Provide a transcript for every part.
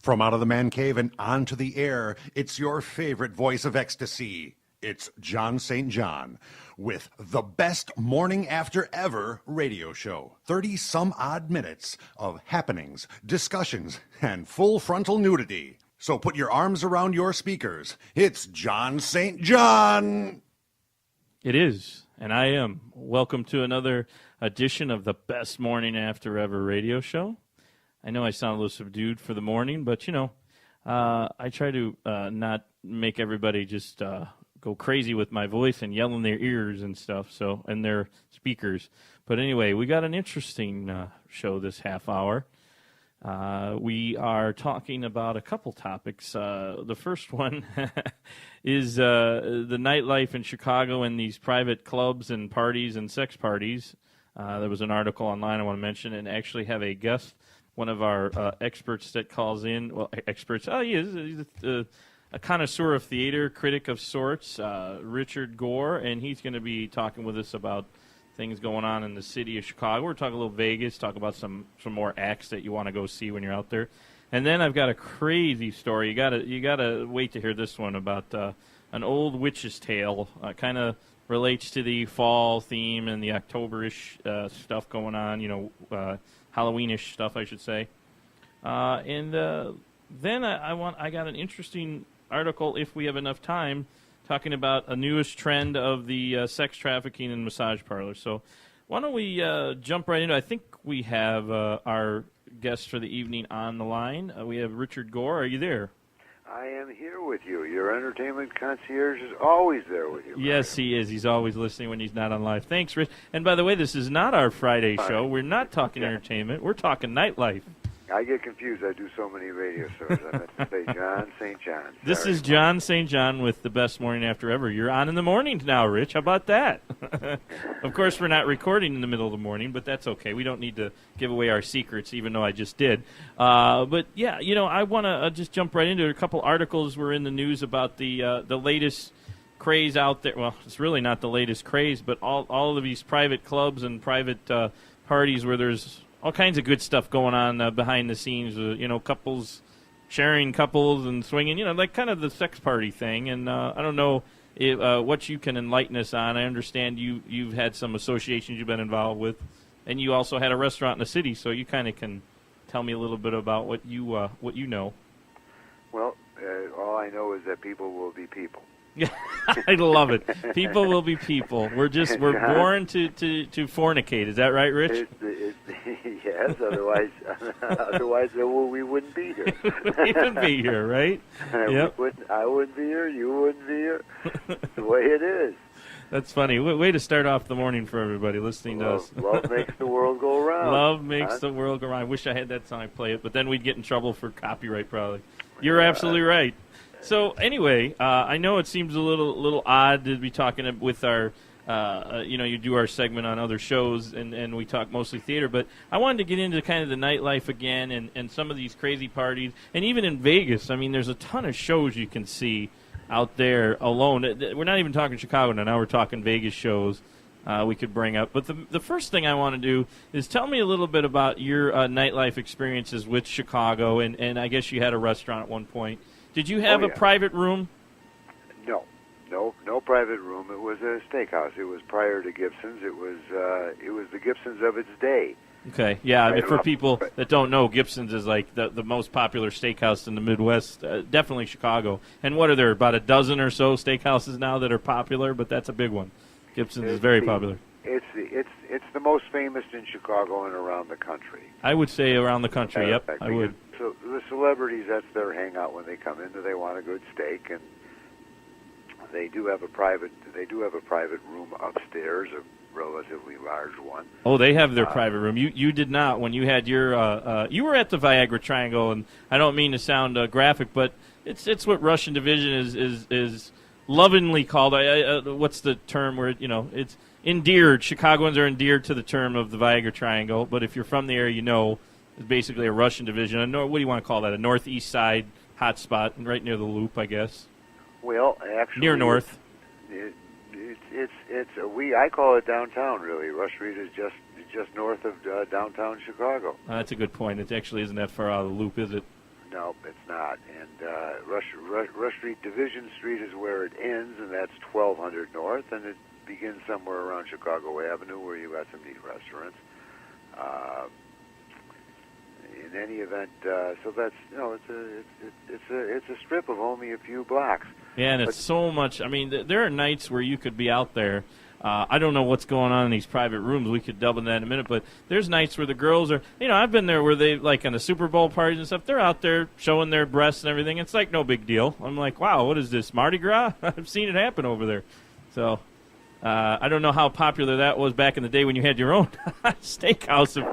From out of the man cave and onto the air, it's your favorite voice of ecstasy. It's John St. John with the best morning after ever radio show. 30-some-odd minutes of happenings, discussions, and full frontal nudity. So put your arms around your speakers. It's John St. John. It is, and I am. Welcome to another edition of the best morning after ever radio show. I know I sound a little subdued for the morning, but, I try to not make everybody just go crazy with my voice and yell in their ears and stuff, and their speakers. But anyway, we got an interesting show this half hour. We are talking about a couple topics. The first one is the nightlife in Chicago and these private clubs and parties and sex parties. There was an article online I want to mention and actually have a guest, one of our experts that calls in. Well, experts. Oh, he is. He's a connoisseur of theater, critic of sorts, Richard Gore, and he's going to be talking with us about things going on in the city of Chicago. We're talking a little Vegas, talk about some more acts that you want to go see when you're out there. And then I've got a crazy story. You gotta wait to hear this one about an old witch's tale. Kind of relates to the fall theme and the October-ish stuff going on, Halloween-ish stuff, I should say. And then I got an interesting article, if we have enough time, talking about a newest trend of the sex trafficking and massage parlors. So why don't we jump right into it? I think we have our guest for the evening on the line. We have Richard Gore. Are you there? I am here with you. Your entertainment concierge is always there with you. Yes, he is. He's always listening when he's not on live. Thanks, Rich. And by the way, this is not our Friday show. We're not talking entertainment. We're talking nightlife. I get confused. I do so many radio shows. I meant to say John St. John. Sorry. This is John St. John with the best morning after ever. You're on in the mornings now, Rich. How about that? Of course, we're not recording in the middle of the morning, but that's okay. We don't need to give away our secrets, even though I just did. But, yeah, I want to just jump right into it. A couple articles were in the news about the latest craze out there. Well, it's really not the latest craze, but all of these private clubs and private parties where there's all kinds of good stuff going on behind the scenes, couples sharing couples and swinging, like kind of the sex party thing. And I don't know what you can enlighten us on. I understand you've had some associations you've been involved with, and you also had a restaurant in the city, so you kind of can tell me a little bit about what you know. Well, all I know is that people will be people. I love it. People will be people. We're born to fornicate. Is that right, Rich? Yes. Otherwise, we wouldn't be here. We wouldn't be here, right? Yep. I wouldn't be here. You wouldn't be here. It's the way it is. That's funny. Way to start off the morning for everybody listening to us. Love makes the world go round. Love makes the world go round. I wish I had that song. I'd play it, but then we'd get in trouble for copyright probably. You're absolutely right. So anyway, I know it seems a little odd to be talking with our, you do our segment on other shows, and we talk mostly theater, but I wanted to get into kind of the nightlife again and some of these crazy parties. And even in Vegas, I mean, there's a ton of shows you can see out there alone. We're not even talking Chicago now we're talking Vegas shows we could bring up. But the first thing I want to do is tell me a little bit about your nightlife experiences with Chicago, and I guess you had a restaurant at one point. Did you have a private room? No private room. It was a steakhouse. It was prior to Gibson's. It was the Gibson's of its day. Okay, yeah. Right. For people that don't know, Gibson's is like the most popular steakhouse in the Midwest. Definitely Chicago. And what are there, about a dozen or so steakhouses now that are popular? But that's a big one. Gibson's is very popular. It's the most famous in Chicago and around the country. I would say around the country. Yep, I would. So the celebrities, that's their hangout when they come in. They want a good steak, and they do have a private room upstairs, a relatively large one. Oh, they have their private room. You did not when you had your. You were at the Viagra Triangle, and I don't mean to sound graphic, but it's what Russian Division is lovingly called. What's the term where it's endeared? Chicagoans are endeared to the term of the Viagra Triangle, but if you're from the area, it's basically a Russian division. What do you want to call that? A northeast side hot spot, right near the Loop, I guess. Well, actually, near north. I call it downtown. Really, Rush Street is just north of downtown Chicago. That's a good point. It actually isn't that far out of the Loop, is it? No, it's not. And Rush Street, Division Street is where it ends, and that's 1200 North, and it begins somewhere around Chicago Avenue, where you got some neat restaurants. In any event, so that's it's a strip of only a few blocks. Yeah, and it's so much. I mean, there are nights where you could be out there. I don't know what's going on in these private rooms. We could delve into that in a minute. But there's nights where the girls are, I've been there where they, like on the Super Bowl parties and stuff, they're out there showing their breasts and everything. It's like no big deal. I'm like, wow, what is this, Mardi Gras? I've seen it happen over there. So I don't know how popular that was back in the day when you had your own steakhouse, if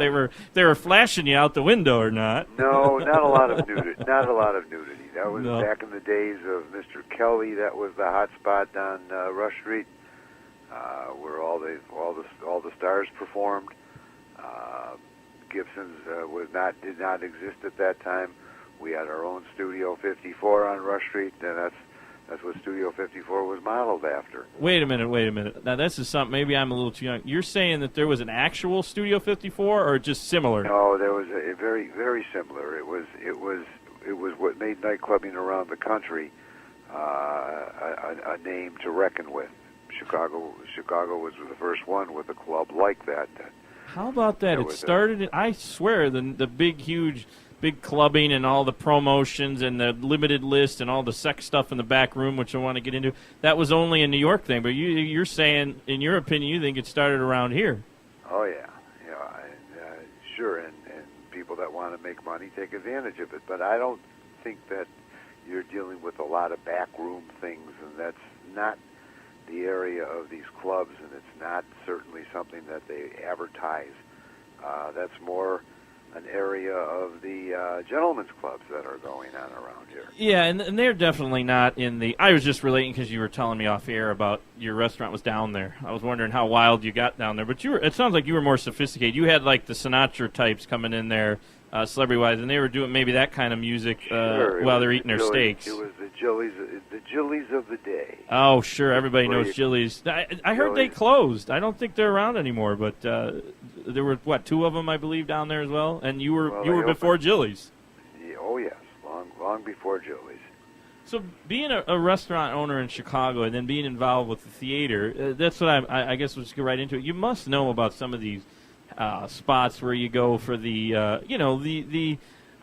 they were flashing you out the window or not. No, not a lot of nudity. Not a lot of nudity. That was back in the days of Mr. Kelly. That was the hot spot on Rush Street, where all the stars performed. Gibson's did not exist at that time. We had our own Studio 54 on Rush Street, and that's what Studio 54 was modeled after. Wait a minute. Now, this is something, maybe I'm a little too young. You're saying that there was an actual Studio 54 or just similar? No, there was a very, very similar. It was what made nightclubbing around the country a name to reckon with. Chicago was the first one with a club like that. How about that? It started, I swear, the big, huge... big clubbing and all the promotions and the limited list and all the sex stuff in the back room, which I want to get into, that was only a New York thing. But you're saying, in your opinion, you think it started around here. Oh, yeah. Sure, and people that want to make money take advantage of it. But I don't think that you're dealing with a lot of backroom things, and that's not the area of these clubs, and it's not certainly something that they advertise. That's more an area of the gentlemen's clubs that are going on around here. Yeah, and they're definitely not in the... I was just relating because you were telling me off air about your restaurant was down there. I was wondering how wild you got down there. But it sounds like you were more sophisticated. You had like the Sinatra types coming in there, celebrity-wise, and they were doing maybe that kind of music while they're eating their steaks. It was the Jillies of the day. Oh, sure. Everybody knows Jillies. I heard they closed. I don't think they're around anymore, but there were, two of them, I believe, down there as well? And you were before Jillies. Yeah, oh, yes. Long before Jillies. So being a restaurant owner in Chicago and then being involved with the theater, that's what I guess we'll just go right into it. You must know about some of these spots where you go for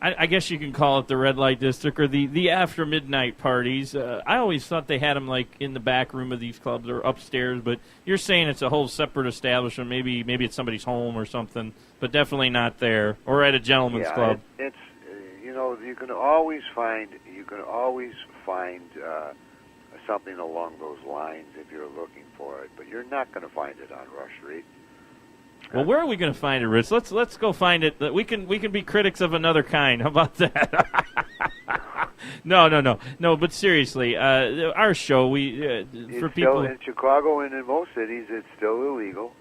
I guess you can call it the red light district or the after midnight parties. I always thought they had them like in the back room of these clubs or upstairs, but you're saying it's a whole separate establishment. Maybe it's somebody's home or something, but definitely not there or at a gentleman's club. It's you can always find something along those lines if you're looking for it, but you're not going to find it on Rush Street. Well, where are we going to find it, Rich? Let's go find it. We can be critics of another kind. How about that? No. But seriously, our show for people still in Chicago and in most cities, it's still illegal.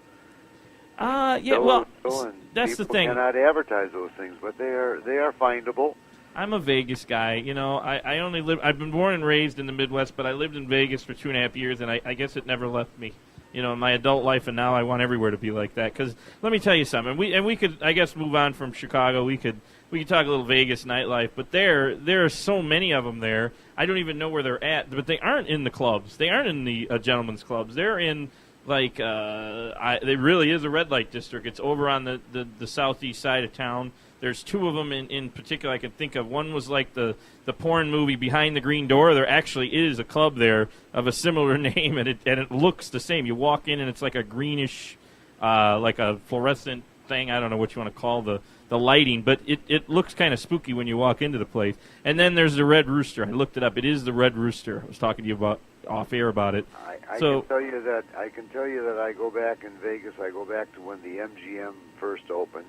That's the thing. People cannot advertise those things, but they are findable. I'm a Vegas guy. I only live. I've been born and raised in the Midwest, but I lived in Vegas for 2.5 years, and I guess it never left me. In my adult life, and now I want everywhere to be like that. Because let me tell you something. We could, I guess, move on from Chicago. We could talk a little Vegas nightlife, but there are so many of them there. I don't even know where they're at, but they aren't in the clubs. They aren't in the gentlemen's clubs. They're in it really is a red light district. It's over on the southeast side of town. There's two of them in particular I can think of. One was like the porn movie Behind the Green Door. There actually is a club there of a similar name, and it looks the same. You walk in, and it's like a greenish, like a fluorescent thing. I don't know what you want to call the lighting, but it looks kind of spooky when you walk into the place. And then there's the Red Rooster. I looked it up. It is the Red Rooster. I was talking to you about off air about it. I can tell you that I go back in Vegas. I go back to when the MGM first opened.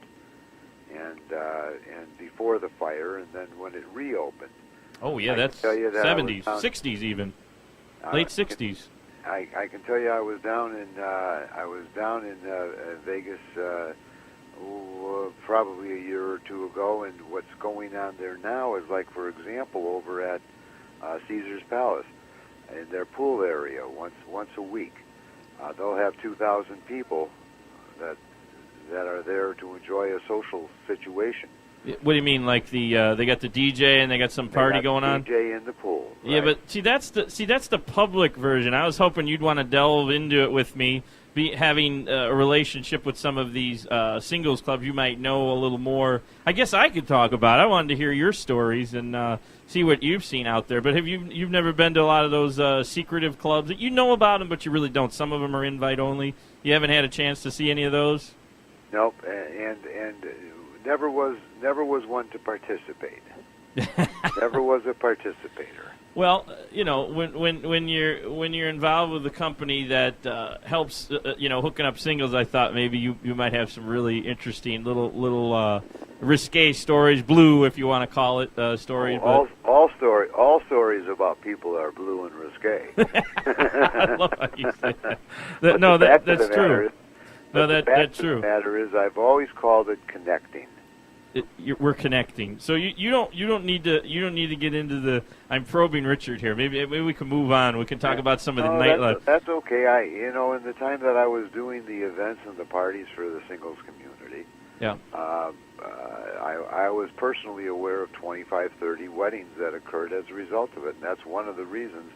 And before the fire, and then when it reopened. Oh yeah, that's 70s, 60s even, late 60s. I can tell you, I was down in Vegas probably a year or two ago, and what's going on there now is like, for example, over at Caesar's Palace, in their pool area, once a week, they'll have 2,000 people that are there to enjoy a social situation. What do you mean? Like they got the DJ and they got some party going on? DJ in the pool. Right? Yeah, but see that's the public version. I was hoping you'd want to delve into it with me, having a relationship with some of these singles clubs. You might know a little more. I guess I could talk about it. I wanted to hear your stories and see what you've seen out there. But you've never been to a lot of those secretive clubs that you know about them, but you really don't. Some of them are invite only. You haven't had a chance to see any of those? Nope, and never was one to participate. Never was a participator. Well, when you're involved with a company that helps, hooking up singles, I thought maybe you might have some really interesting little risque stories, blue if you want to call it stories. All stories about people are blue and risque. I love how you say that. No, that's true. That's true. The matter is, I've always called it connecting. We're connecting, so you don't need to get into the. I'm probing Richard here. Maybe we can move on. We can talk about some of the nightlife. That's okay. In the time that I was doing the events and the parties for the singles community, yeah, I was personally aware of 25, 30 weddings that occurred as a result of it, and that's one of the reasons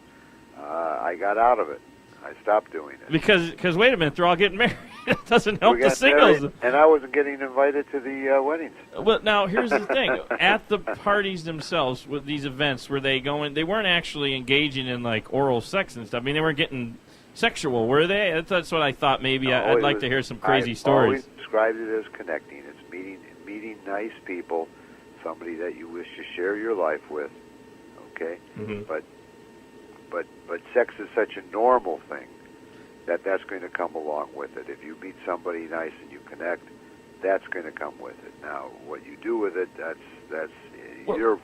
I got out of it. I stopped doing it. Because wait a minute, they're all getting married. It doesn't help the singles. Married, and I wasn't getting invited to the weddings. Well, now, here's the thing. At the parties themselves, with these events, were they going, they weren't actually engaging in, like, oral sex and stuff. I mean, they weren't getting sexual, were they? That's what I thought maybe. No, I'd like to hear some crazy stories. I always described it as connecting. It's meeting nice people, somebody that you wish to share your life with, okay? Mm-hmm. But sex is such a normal thing that's going to come along with it. If you meet somebody nice and you connect, that's going to come with it. Now, what you do with it, that's your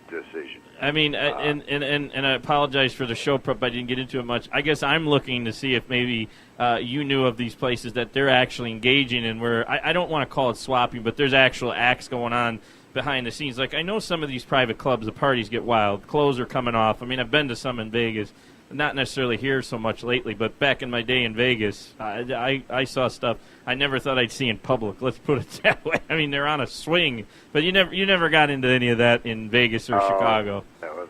decision. I mean, and I apologize for the show prep. I didn't get into it much. I guess I'm looking to see if maybe you knew of these places that they're actually engaging in where, I don't want to call it swapping, but there's actual acts going on behind the scenes. Like, I know some of these private clubs, the parties get wild. Clothes are coming off. I mean, I've been to some in Vegas. Not necessarily here so much lately, but back in my day in Vegas, I saw stuff I never thought I'd see in public. Let's put it that way. I mean, they're on a swing, but you never got into any of that in Vegas or Chicago. That was,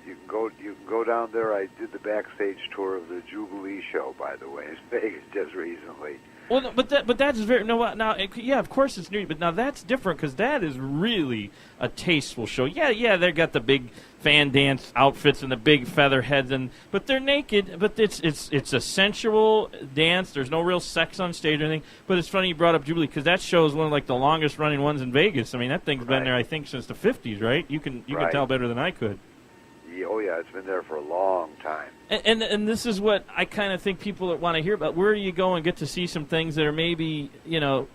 you can go down there. I did the backstage tour of the Jubilee show, by the way, in Vegas just recently. Well, but that's very yeah, of course it's new, but now that's different because that is really a tasteful show. Yeah, they got the big fan dance outfits and the big feather heads, but they're naked. But it's a sensual dance. There's no real sex on stage or anything. But it's funny you brought up Jubilee because that show is one of like the longest running ones in Vegas. I mean that thing's been there I think since the 50s, right? You can tell better than I could. Oh yeah, it's been there for a long time. And this is what I kind of think people that want to hear about. Where do you go and get to see some things that are maybe,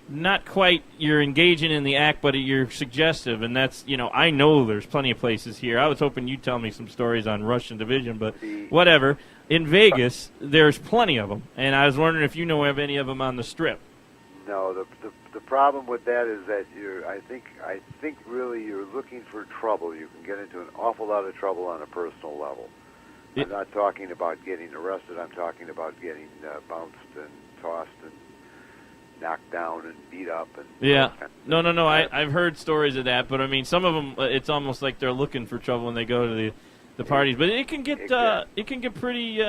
not quite you're engaging in the act, but you're suggestive. And that's, I know there's plenty of places here. I was hoping you'd tell me some stories on Russian Division, but whatever. In Vegas, there's plenty of them. And I was wondering if you know of any of them on the Strip. No, the problem with that is that I think really you're looking for trouble. You can get into an awful lot of trouble on a personal level. I'm not talking about getting arrested. I'm talking about getting bounced and tossed and knocked down and beat up. And yeah. No. I've heard stories of that, but I mean, some of them, it's almost like they're looking for trouble when they go to the parties. But it can get pretty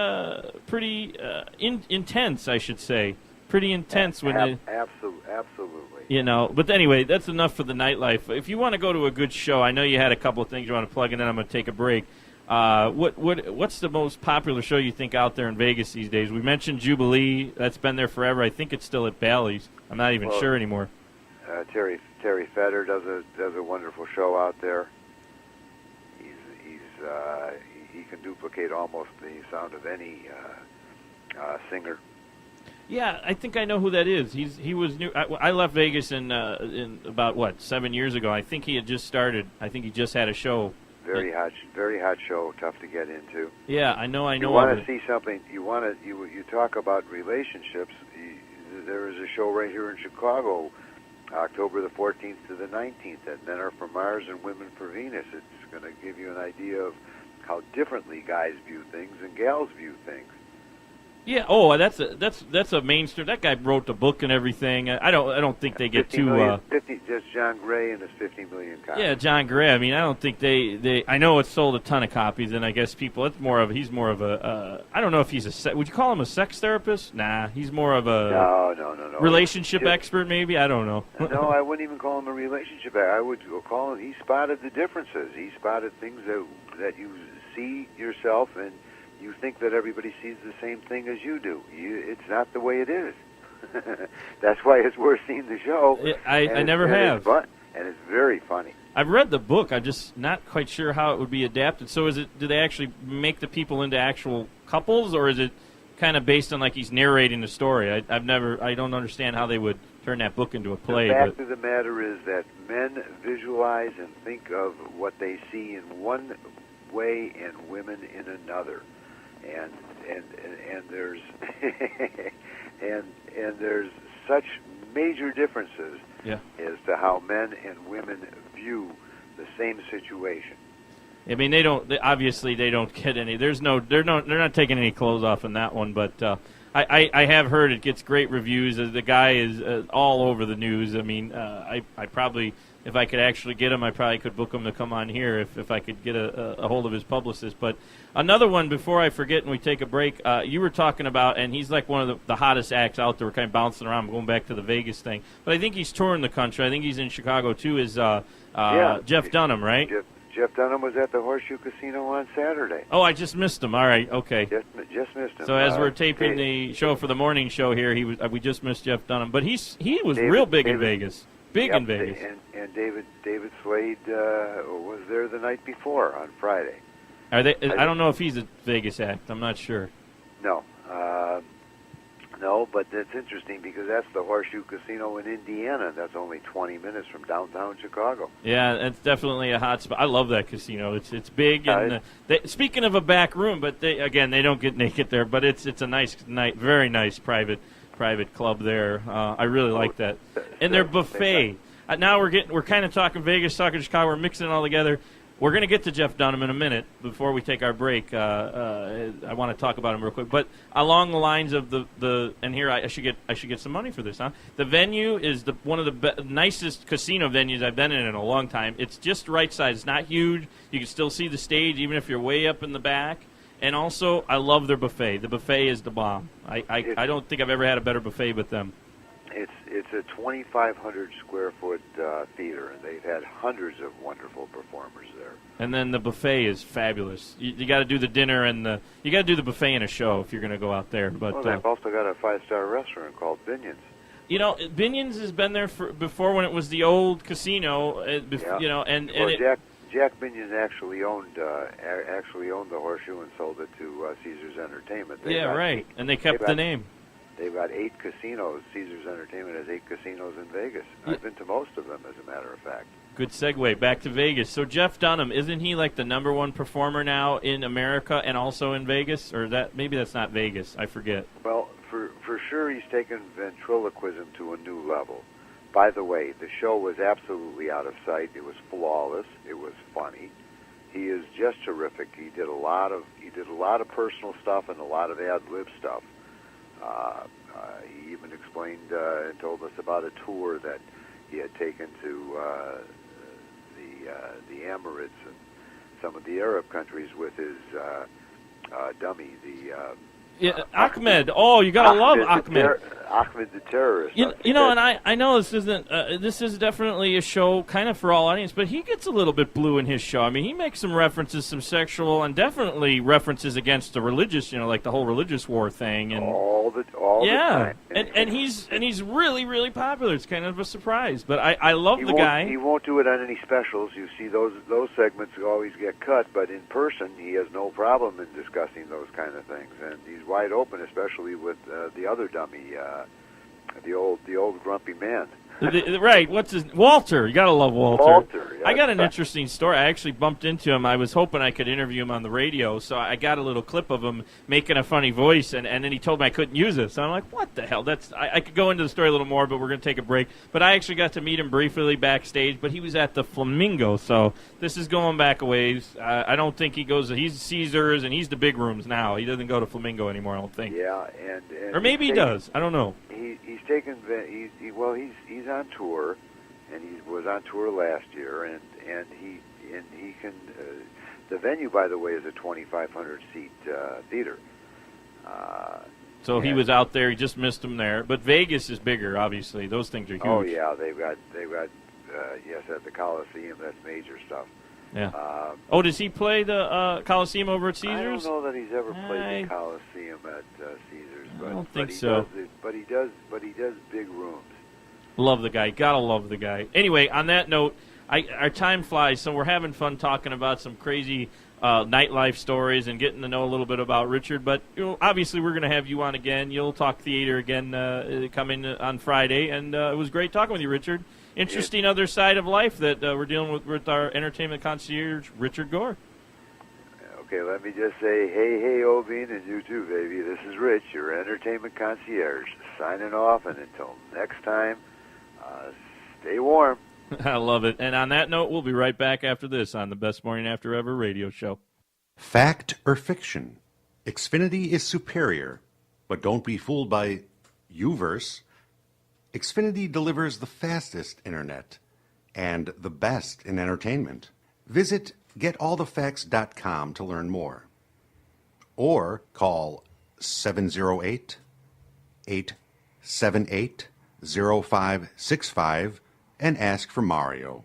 intense, I should say. Pretty intense when they absolutely. But anyway, that's enough for the nightlife. If you want to go to a good show, I know you had a couple of things you want to plug in, and I'm going to take a break. What's the most popular show you think out there in Vegas these days? We mentioned Jubilee. That's been there forever. I think it's still at Bally's. I'm not even sure anymore. Terry Feder does a wonderful show out there. He can duplicate almost the sound of any singer. Yeah, I think I know who that is. He was new. I left Vegas in about 7 years ago. I think he had just started. I think he just had a show. Very hot show. Tough to get into. Yeah, I know. You want to see something? You talk about relationships. There is a show right here in Chicago, October the 14th to the 19th. At Men Are from Mars and Women for Venus. It's going to give you an idea of how differently guys view things and gals view things. Yeah. Oh, that's a mainstream. That guy wrote the book and everything. I don't think they get too. 50, just John Gray and his 50 million copies. Yeah, John Gray. I mean, I don't think they. I know it's sold a ton of copies, and I guess people. He's more of a. I don't know if he's a. Would you call him a sex therapist? Nah, he's more of a. No. Relationship expert, maybe. I don't know. No, I wouldn't even call him a relationship expert. I would call him. He spotted the differences. He spotted things that you see yourself and. You think that everybody sees the same thing as you do. It's not the way it is. That's why it's worth seeing the show. I never have. And it's very funny. I've read the book. I'm just not quite sure how it would be adapted. So do they actually make the people into actual couples, or is it kind of based on like he's narrating the story? I don't understand how they would turn that book into a play. The fact of the matter is that men visualize and think of what they see in one way and women in another. And there's and there's such major differences as to how men and women view the same situation. I mean, obviously they don't get any. They're not taking any clothes off in that one. But I have heard it gets great reviews. The guy is all over the news. I mean, I probably. If I could actually get him, I probably could book him to come on here if I could get a hold of his publicist. But another one, before I forget and we take a break, you were talking about, and he's like one of the hottest acts out there. We're kind of bouncing around, going back to the Vegas thing. But I think he's touring the country. I think he's in Chicago, too, is Jeff Dunham, right? Jeff Dunham was at the Horseshoe Casino on Saturday. Oh, I just missed him. All right, okay. Just missed him. So as we're taping the show for the morning show here, we just missed Jeff Dunham. But he was real big in Vegas. In Vegas. And David Slade was there the night before on Friday. I don't know if he's a Vegas act. I'm not sure. No, but that's interesting because that's the Horseshoe Casino in Indiana. That's only 20 minutes from downtown Chicago. Yeah, it's definitely a hot spot. I love that casino. It's big. And speaking of a back room, but they don't get naked there. But it's a nice, very nice private club there. I really like that. And their buffet. Now we're kind of talking Vegas, talking Chicago. We're mixing it all together. We're going to get to Jeff Dunham in a minute. Before we take our break, I want to talk about him real quick. But along the lines of and here I should get some money for this, huh? The venue is one of the nicest casino venues I've been in a long time. It's just right size. It's not huge. You can still see the stage even if you're way up in the back. And also, I love their buffet. The buffet is the bomb. I don't think I've ever had a better buffet with them. It's a 2,500 square foot theater, and they've had hundreds of wonderful performers there. And then the buffet is fabulous. You got to do the dinner and you got to do the buffet in a show if you're going to go out there. But they've also got a 5-star restaurant called Binion's. You know, Binion's has been there before when it was the old casino. You know, Jack Binion actually owned the Horseshoe and sold it to Caesars Entertainment. Right. And they kept the name. They've got 8 casinos. Caesars Entertainment has 8 casinos in Vegas. I've been to most of them, as a matter of fact. Good segue. Back to Vegas. So Jeff Dunham, isn't he like the #1 performer now in America and also in Vegas? Or maybe that's not Vegas. I forget. Well, for sure he's taken ventriloquism to a new level. By the way, the show was absolutely out of sight. It was flawless. It was funny. He is just terrific. He did a lot of personal stuff and a lot of ad-lib stuff. He even explained and told us about a tour that he had taken to the Emirates and some of the Arab countries with his dummy, Ahmed. Oh, you gotta love Ahmed. Ahmed the terrorist. You know, and I know this isn't. This is definitely a show kind of for all audience, but he gets a little bit blue in his show. I mean, he makes some references, some sexual, and definitely references against the religious. You know, like the whole religious war thing, and all the time. And he's really, really popular. It's kind of a surprise, but I love the guy. He won't do it on any specials. You see, those segments always get cut, but in person, he has no problem in discussing those kind of things, and he's wide open, especially with the other dummy, the old grumpy man. Right? What's his Walter? You gotta love Walter. Walter, I got an interesting story. I actually bumped into him. I was hoping I could interview him on the radio, so I got a little clip of him making a funny voice, and then he told me I couldn't use it. So I'm like, what the hell? I could go into the story a little more, but we're going to take a break. But I actually got to meet him briefly backstage, but he was at the Flamingo, so this is going back a ways. I don't think he goes – he's Caesars, and he's the big rooms now. He doesn't go to Flamingo anymore, I don't think. Yeah, and or maybe he does. I don't know. He's taken he's on tour, and he was on tour last year, and he can. The venue, by the way, is a 2,500 seat theater. So he was out there. He just missed him there. But Vegas is bigger, obviously. Those things are huge. Oh yeah, they've got yes, at the Coliseum. That's major stuff. Yeah. Does he play the Coliseum over at Caesars? I don't know that he's ever played the Coliseum at Caesars. But, I don't think so. But he does big rooms. Love the guy. Gotta love the guy. Anyway, on that note, our time flies, so we're having fun talking about some crazy nightlife stories and getting to know a little bit about Richard. But obviously, we're going to have you on again. You'll talk theater again coming on Friday, and it was great talking with you, Richard. Interesting other side of life that we're dealing with our entertainment concierge, Richard Gore. Okay, let me just say, hey, Obin, and you too, baby. This is Rich, your entertainment concierge, signing off, and until next time, stay warm. I love it. And on that note, we'll be right back after this on the Best Morning After Ever radio show. Fact or fiction? Xfinity is superior, but don't be fooled by Uverse. Xfinity delivers the fastest internet and the best in entertainment. Visit getallthefacts.com to learn more. Or call 708-878-0565 and ask for Mario.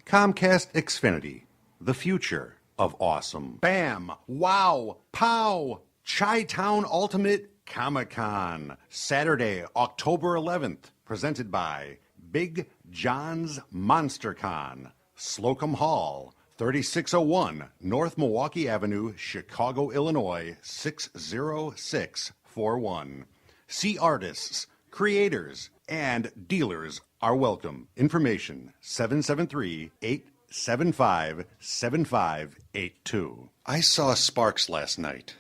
Comcast Xfinity, the future of awesome. Bam! Wow! Pow! Chi-Town Ultimate Comic-Con, Saturday, October 11th, presented by Big John's Monster Con, Slocum Hall, 3601 North Milwaukee Avenue, Chicago, Illinois, 60641. See artists, creators, and dealers are welcome. Information, 773-875-7582. I saw Sparks last night.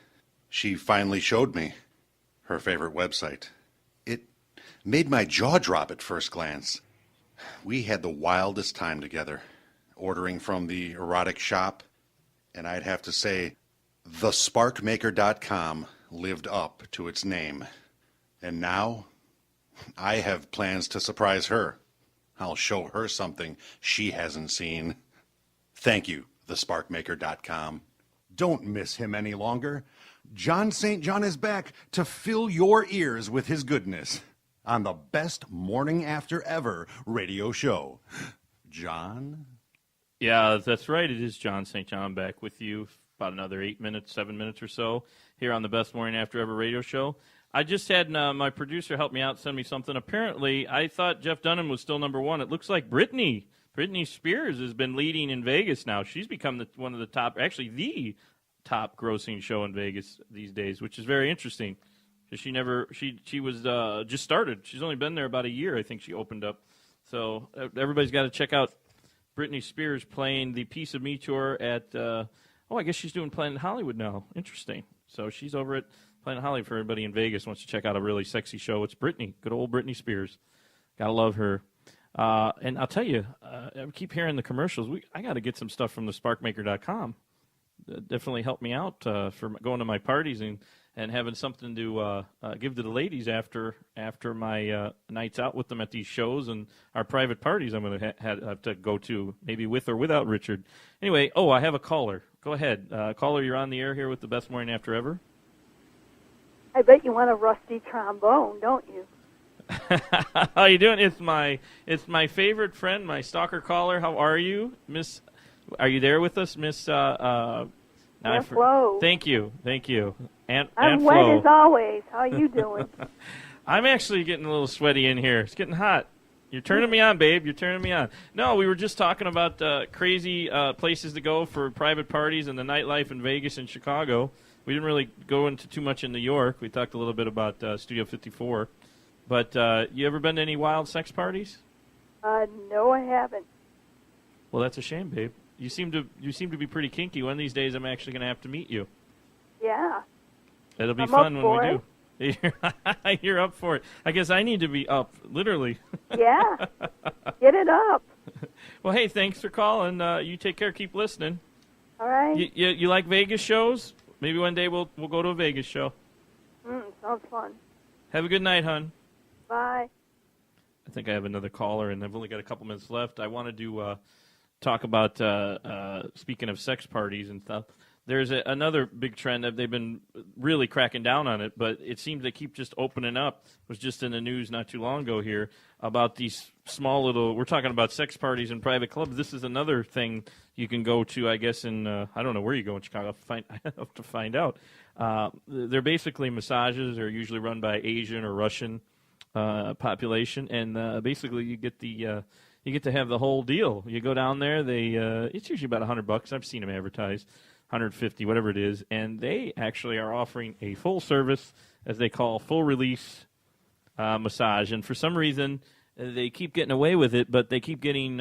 She finally showed me her favorite website. It made my jaw drop at first glance. We had the wildest time together, ordering from the erotic shop, and I'd have to say, thesparkmaker.com lived up to its name. And now, I have plans to surprise her. I'll show her something she hasn't seen. Thank you, thesparkmaker.com. Don't miss him any longer. John St. John is back to fill your ears with his goodness on the Best Morning After Ever radio show. John? Yeah, that's right. It is John St. John back with you about another 7 minutes or so here on the Best Morning After Ever radio show. I just had my producer help me out, send me something. Apparently, I thought Jeff Dunham was still number one. It looks like Britney Spears has been leading in Vegas now. She's become one of the top, actually the top grossing show in Vegas these days, which is very interesting. She was just started. She's only been there about a year, I think she opened up. So everybody's got to check out Britney Spears playing the Piece of Me tour at, I guess she's doing Planet Hollywood now. Interesting. So she's over at Planet Hollywood for everybody in Vegas wants to check out a really sexy show. It's Britney, good old Britney Spears. Gotta love her. And I'll tell you, I keep hearing the commercials. I got to get some stuff from thesparkmaker.com. Definitely help me out for going to my parties and having something to give to the ladies after my nights out with them at these shows and our private parties I'm going to have to go to, maybe with or without Richard. Anyway, I have a caller. Go ahead. Caller, you're on the air here with the Best Morning After Ever. I bet you want a rusty trombone, don't you? How you doing? It's my favorite friend, my stalker caller. How are you, Miss? Are you there with us, Miss? Aunt Flo. Thank you. I'm wet as always. How are you doing? I'm actually getting a little sweaty in here. It's getting hot. You're turning me on, babe. You're turning me on. No, we were just talking about crazy places to go for private parties and the nightlife in Vegas and Chicago. We didn't really go into too much in New York. We talked a little bit about Studio 54. But you ever been to any wild sex parties? No, I haven't. Well, that's a shame, babe. You seem to be pretty kinky. One of these days, I'm actually going to have to meet you. Yeah. It'll be I'm fun up when for we do. You're up for it. I guess I need to be up, literally. Yeah. Get it up. Well, hey, thanks for calling. You take care. Keep listening. All right. You like Vegas shows? Maybe one day we'll go to a Vegas show. Sounds fun. Have a good night, hon. Bye. I think I have another caller, and I've only got a couple minutes left. I wanted to talk about, speaking of sex parties and stuff, there's another big trend that they've been really cracking down on it, but it seems they keep just opening up. It was just in the news not too long ago here about these small little, we're talking about sex parties and private clubs. This is another thing you can go to, I guess, in, I don't know where you go in Chicago. I have to find out. They're basically massages. They're usually run by Asian or Russian population, and basically you get the you get to have the whole deal. You go down there. It's usually about $100. I've seen them advertised, $150, whatever it is, and they actually are offering a full service, as they call full release massage. And for some reason, they keep getting away with it, but they keep getting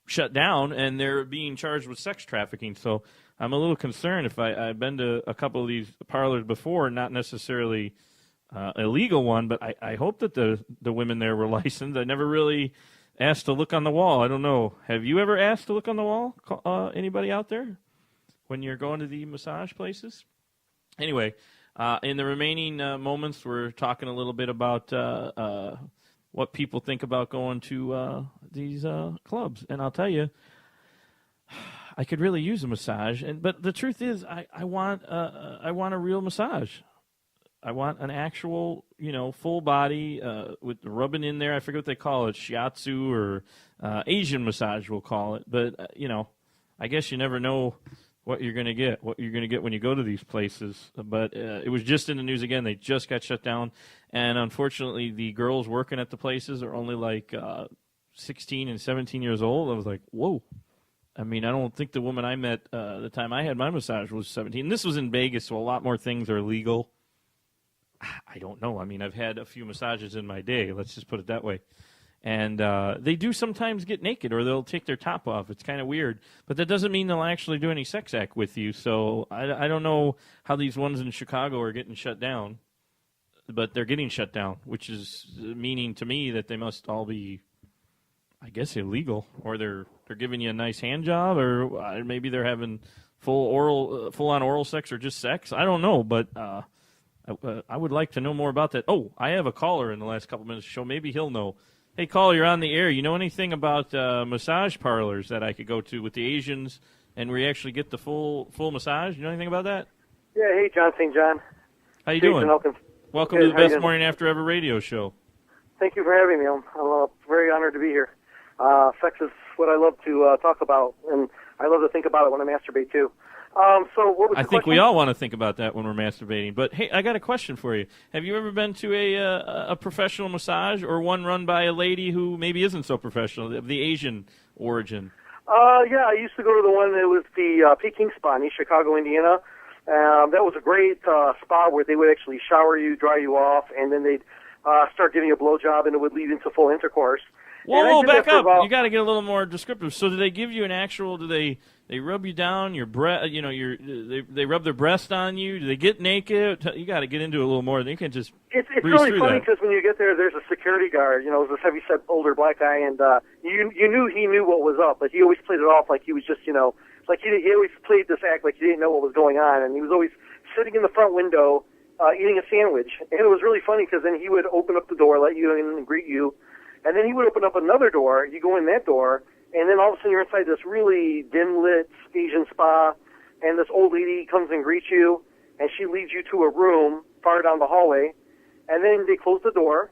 shut down, and they're being charged with sex trafficking. So I'm a little concerned. If I've been to a couple of these parlors before, not necessarily illegal one, but I hope that the women there were licensed. I never really asked to look on the wall. I don't know. Have you ever asked to look on the wall? Anybody out there when you're going to the massage places? Anyway, in the remaining moments, we're talking a little bit about what people think about going to these clubs. And I'll tell you, I could really use a massage. But the truth is, I want a real massage. I want an actual, full body with rubbing in there. I forget what they call it, shiatsu or Asian massage, we'll call it. But, I guess you never know what you're going to get when you go to these places. But it was just in the news again. They just got shut down. And unfortunately, the girls working at the places are only like 16 and 17 years old. I was like, whoa. I mean, I don't think the woman I met the time I had my massage was 17. This was in Vegas, so a lot more things are legal. I don't know. I mean, I've had a few massages in my day. Let's just put it that way. And they do sometimes get naked, or they'll take their top off. It's kind of weird. But that doesn't mean they'll actually do any sex act with you. So I don't know how these ones in Chicago are getting shut down. But they're getting shut down, which is meaning to me that they must all be, I guess, illegal. Or they're giving you a nice hand job, or maybe they're having full-on oral sex or just sex. I don't know, but I would like to know more about that. Oh, I have a caller in the last couple minutes of the show. Maybe he'll know. Hey, caller, you're on the air. You know anything about massage parlors that I could go to with the Asians and where you actually get the full massage? You know anything about that? Yeah, hey, John St. John. How you doing? Welcome to the Best Morning After Ever radio show. Thank you for having me. I'm very honored to be here. Sex is what I love to talk about, and I love to think about it when I masturbate, too. So what was the I think question? we all want to think about that when we're masturbating. But, hey, I got a question for you. Have you ever been to a professional massage or one run by a lady who maybe isn't so professional, of the Asian origin? Yeah, I used to go to the one that was the Peking Spa in East Chicago, Indiana. That was a great spa where they would actually shower you, dry you off, and then they'd start giving you a blowjob, and it would lead into full intercourse. Whoa, back up. You got to get a little more descriptive. So do they give you an actual, do they rub you down, your breast, they rub their breast on you? Do they get naked? You got to get into it a little more. You can't just It's breeze really through funny that. because when you get there, there's a security guard, this heavy-set older black guy, and you knew he knew what was up, but he always played it off like he was just, like he always played this act like he didn't know what was going on, and he was always sitting in the front window eating a sandwich. And it was really funny because then he would open up the door, let you in and greet you, and then he would open up another door. You go in that door, and then all of a sudden you're inside this really dim-lit Asian spa, and this old lady comes and greets you, and she leads you to a room far down the hallway, and then they close the door,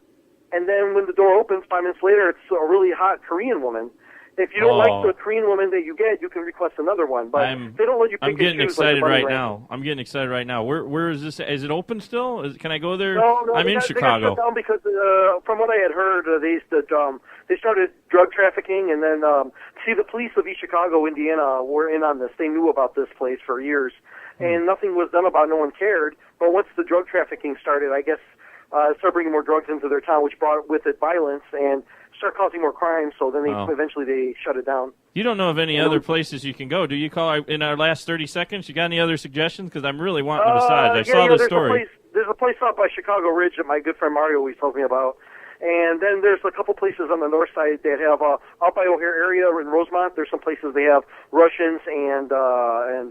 and then when the door opens 5 minutes later, it's a really hot Korean woman. If you don't like the Korean woman that you get, you can request another one, but they don't let you pick I'm getting and choose excited like right now. I'm getting excited right now. Where is this? Is it open still? Can I go there? No, I'm in Chicago. They got shut down because, from what I had heard, they started drug trafficking, and then the police of East Chicago, Indiana, were in on this. They knew about this place for years, and nothing was done about it. No one cared. But once the drug trafficking started, I guess it started bringing more drugs into their town, which brought with it violence. And start causing more crime. So then eventually they shut it down. You don't know of any other places you can go, do you, Call? In our last 30 seconds, you got any other suggestions? Because I'm really wanting a massage. I saw the story. There's a place out by Chicago Ridge that my good friend Mario always tells me about. And then there's a couple places on the north side that have, out by O'Hare area in Rosemont, there's some places they have Russians and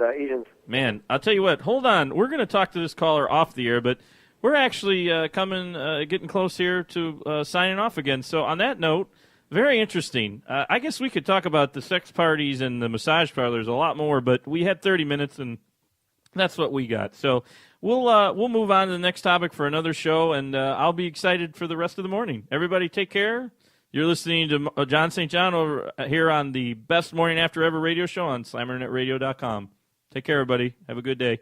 Asians. Man, I'll tell you what, hold on. We're going to talk to this caller off the air, but we're actually getting close here to signing off again. So on that note, very interesting. I guess we could talk about the sex parties and the massage parlors a lot more, but we had 30 minutes, and that's what we got. So we'll move on to the next topic for another show, and I'll be excited for the rest of the morning. Everybody take care. You're listening to John St. John over here on the Best Morning After Ever radio show on SlammerNetRadio.com. Take care, everybody. Have a good day.